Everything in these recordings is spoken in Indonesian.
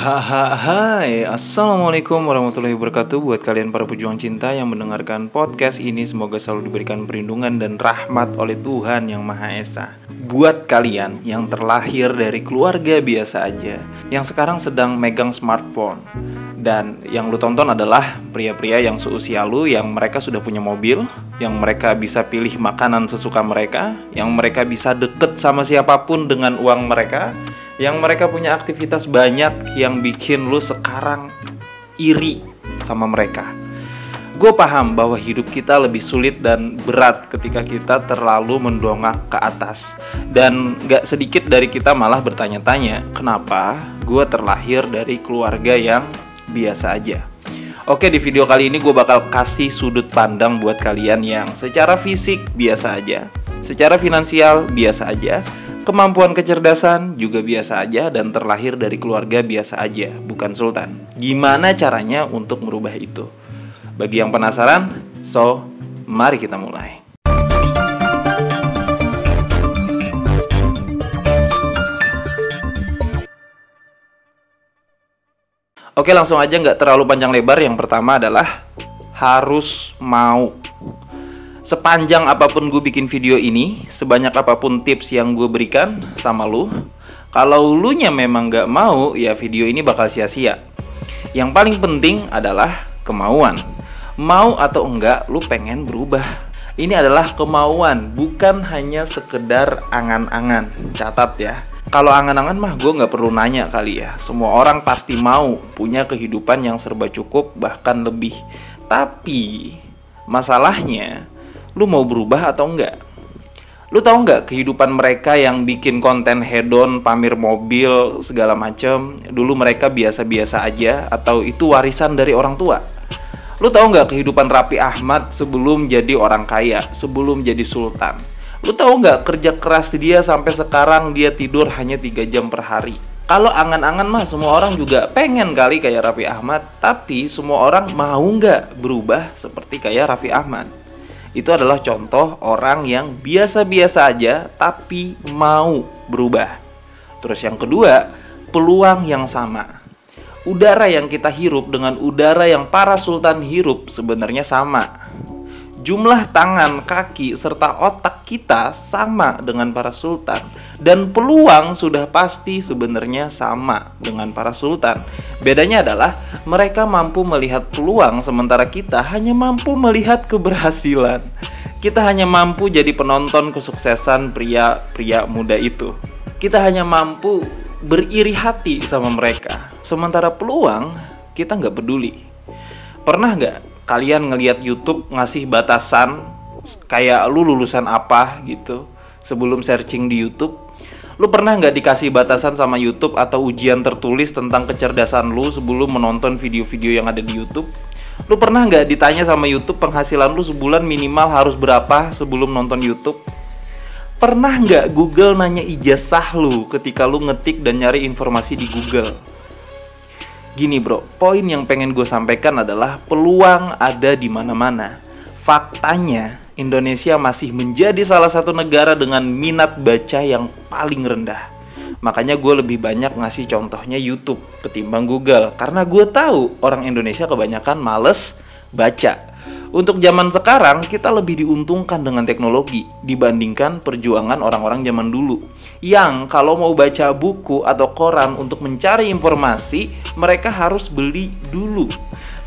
Hai, assalamualaikum warahmatullahi wabarakatuh. Buat kalian para pejuang cinta yang mendengarkan podcast ini, semoga selalu diberikan perlindungan dan rahmat oleh Tuhan Yang Maha Esa. Buat kalian yang terlahir dari keluarga biasa aja, yang sekarang sedang megang smartphone, dan yang lu tonton adalah pria-pria yang seusia lu, yang mereka sudah punya mobil, yang mereka bisa pilih makanan sesuka mereka, yang mereka bisa deket sama siapapun dengan uang mereka, yang mereka punya aktivitas banyak yang bikin lu sekarang iri sama mereka. Gue paham bahwa hidup kita lebih sulit dan berat ketika kita terlalu mendongak ke atas. Dan gak sedikit dari kita malah bertanya-tanya, kenapa gue terlahir dari keluarga yang biasa aja. Oke, di video kali ini gue bakal kasih sudut pandang buat kalian yang secara fisik biasa aja, secara finansial biasa aja, kemampuan kecerdasan juga biasa aja, dan terlahir dari keluarga biasa aja, bukan sultan. Gimana caranya untuk merubah itu? Bagi yang penasaran, mari kita mulai. Oke, langsung aja, nggak terlalu panjang lebar. Yang pertama adalah harus mau. Sepanjang apapun gue bikin video ini, sebanyak apapun tips yang gue berikan sama lu, kalau lu nya memang gak mau, ya video ini bakal sia-sia. Yang paling penting adalah kemauan. Mau atau enggak, lu pengen berubah. Ini adalah kemauan, bukan hanya sekedar angan-angan. Catat ya, kalau angan-angan mah gue gak perlu nanya kali ya. Semua orang pasti mau punya kehidupan yang serba cukup, bahkan lebih. Tapi masalahnya, lu mau berubah atau enggak? Lu tahu enggak kehidupan mereka yang bikin konten hedon, pamer mobil, segala macem, dulu mereka biasa-biasa aja, atau itu warisan dari orang tua? Lu tahu enggak kehidupan Raffi Ahmad sebelum jadi orang kaya, sebelum jadi sultan? Lu tahu enggak kerja keras dia sampai sekarang dia tidur hanya 3 jam per hari? Kalau angan-angan mah semua orang juga pengen kali kayak Raffi Ahmad, tapi semua orang mau nggak berubah seperti kayak Raffi Ahmad? Itu adalah contoh orang yang biasa-biasa aja tapi mau berubah. Terus yang kedua, peluang yang sama. Udara yang kita hirup dengan udara yang para sultan hirup sebenarnya sama. Jumlah tangan, kaki, serta otak kita sama dengan para sultan. Dan peluang sudah pasti sebenarnya sama dengan para sultan. Bedanya adalah mereka mampu melihat peluang, sementara kita hanya mampu melihat keberhasilan. Kita hanya mampu jadi penonton kesuksesan pria-pria muda itu. Kita hanya mampu beriri hati sama mereka, sementara peluang kita nggak peduli. Pernah nggak kalian ngelihat YouTube ngasih batasan kayak lu lulusan apa gitu sebelum searching di YouTube? Lu pernah nggak dikasih batasan sama YouTube atau ujian tertulis tentang kecerdasan lu sebelum menonton video-video yang ada di YouTube? Lu pernah nggak ditanya sama YouTube penghasilan lu sebulan minimal harus berapa sebelum nonton YouTube? Pernah nggak Google nanya ijazah lu ketika lu ngetik dan nyari informasi di Google? Gini bro, poin yang pengen gue sampaikan adalah peluang ada di mana-mana. Faktanya, Indonesia masih menjadi salah satu negara dengan minat baca yang paling rendah. Makanya gue lebih banyak ngasih contohnya YouTube ketimbang Google, karena gue tahu orang Indonesia kebanyakan males baca. Untuk zaman sekarang, kita lebih diuntungkan dengan teknologi dibandingkan perjuangan orang-orang zaman dulu, yang kalau mau baca buku atau koran untuk mencari informasi, mereka harus beli dulu.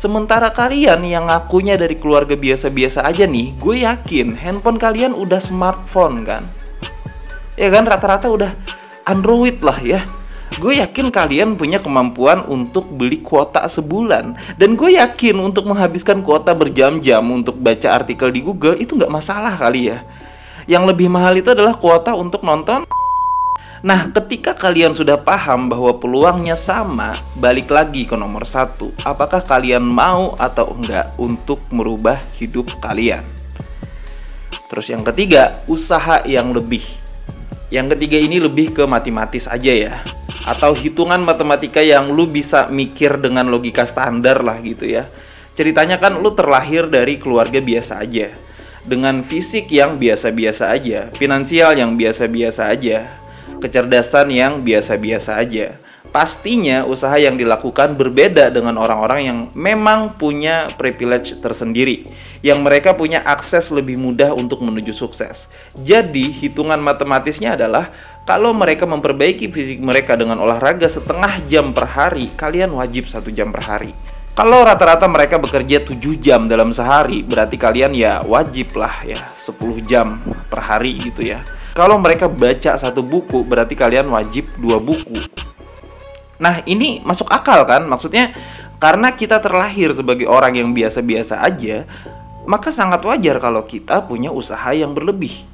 Sementara kalian yang ngakunya dari keluarga biasa-biasa aja nih, gue yakin handphone kalian udah smartphone kan? Ya kan, rata-rata udah Android lah ya. Gue yakin kalian punya kemampuan untuk beli kuota sebulan. Dan gue yakin untuk menghabiskan kuota berjam-jam untuk baca artikel di Google itu nggak masalah kali ya. Yang lebih mahal itu adalah kuota untuk nonton. Nah, ketika kalian sudah paham bahwa peluangnya sama, balik lagi ke nomor 1. Apakah kalian mau atau enggak untuk merubah hidup kalian? Terus yang ketiga, usaha yang lebih. Yang ketiga ini lebih ke matematis aja ya, atau hitungan matematika yang lu bisa mikir dengan logika standar lah gitu ya. Ceritanya kan lu terlahir dari keluarga biasa aja, dengan fisik yang biasa-biasa aja, finansial yang biasa-biasa aja, kecerdasan yang biasa-biasa aja, pastinya usaha yang dilakukan berbeda dengan orang-orang yang memang punya privilege tersendiri, yang mereka punya akses lebih mudah untuk menuju sukses. Jadi, hitungan matematisnya adalah kalau mereka memperbaiki fisik mereka dengan olahraga setengah jam per hari, kalian wajib 1 jam per hari. Kalau rata-rata mereka bekerja 7 jam dalam sehari, berarti kalian ya wajib lah ya 10 jam per hari gitu ya. Kalau mereka baca 1 buku, berarti kalian wajib 2 buku. Nah, ini masuk akal kan? Maksudnya, karena kita terlahir sebagai orang yang biasa-biasa aja, maka sangat wajar kalau kita punya usaha yang berlebih.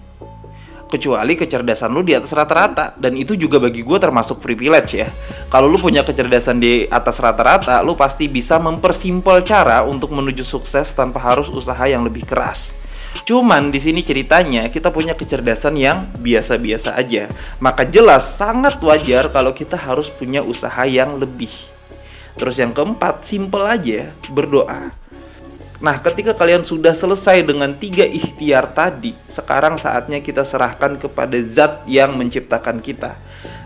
Kecuali kecerdasan lu di atas rata-rata, dan itu juga bagi gue termasuk privilege ya. Kalau lu punya kecerdasan di atas rata-rata, lu pasti bisa mempersimpel cara untuk menuju sukses tanpa harus usaha yang lebih keras. Cuman di sini ceritanya kita punya kecerdasan yang biasa-biasa aja. Maka jelas sangat wajar kalau kita harus punya usaha yang lebih. Terus yang keempat, simple aja, berdoa. Nah, ketika kalian sudah selesai dengan 3 ikhtiar tadi, sekarang saatnya kita serahkan kepada zat yang menciptakan kita.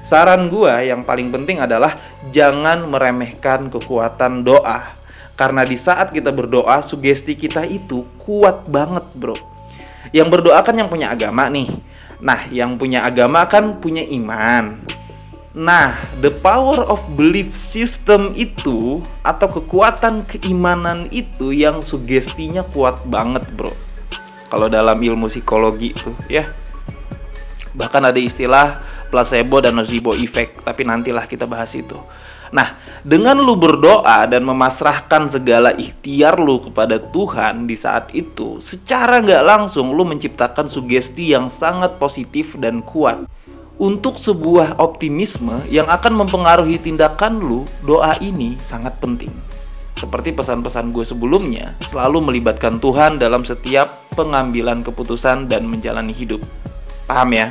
Saran gua yang paling penting adalah jangan meremehkan kekuatan doa. Karena di saat kita berdoa, sugesti kita itu kuat banget, bro. Yang berdoa kan yang punya agama nih. Nah, yang punya agama kan punya iman. Nah, the power of belief system itu, atau kekuatan keimanan itu yang sugestinya kuat banget, bro. Kalau dalam ilmu psikologi tuh ya. Bahkan ada istilah placebo dan nocebo effect, tapi nantilah kita bahas itu. Nah, dengan lu berdoa dan memasrahkan segala ikhtiar lu kepada Tuhan di saat itu, secara nggak langsung lu menciptakan sugesti yang sangat positif dan kuat untuk sebuah optimisme yang akan mempengaruhi tindakan lu. Doa ini sangat penting. Seperti pesan-pesan gue sebelumnya, selalu melibatkan Tuhan dalam setiap pengambilan keputusan dan menjalani hidup. Paham ya?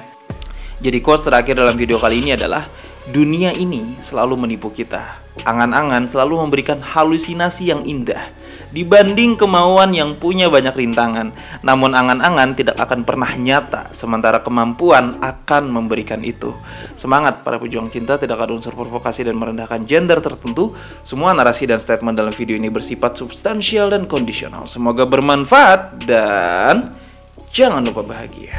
Jadi quotes terakhir dalam video kali ini adalah, dunia ini selalu menipu kita. Angan-angan selalu memberikan halusinasi yang indah dibanding kemauan yang punya banyak rintangan. Namun angan-angan tidak akan pernah nyata, sementara kemampuan akan memberikan itu. Semangat para pejuang cinta, tidak ada unsur provokasi dan merendahkan gender tertentu. Semua narasi dan statement dalam video ini bersifat substansial dan kondisional. Semoga bermanfaat dan jangan lupa bahagia.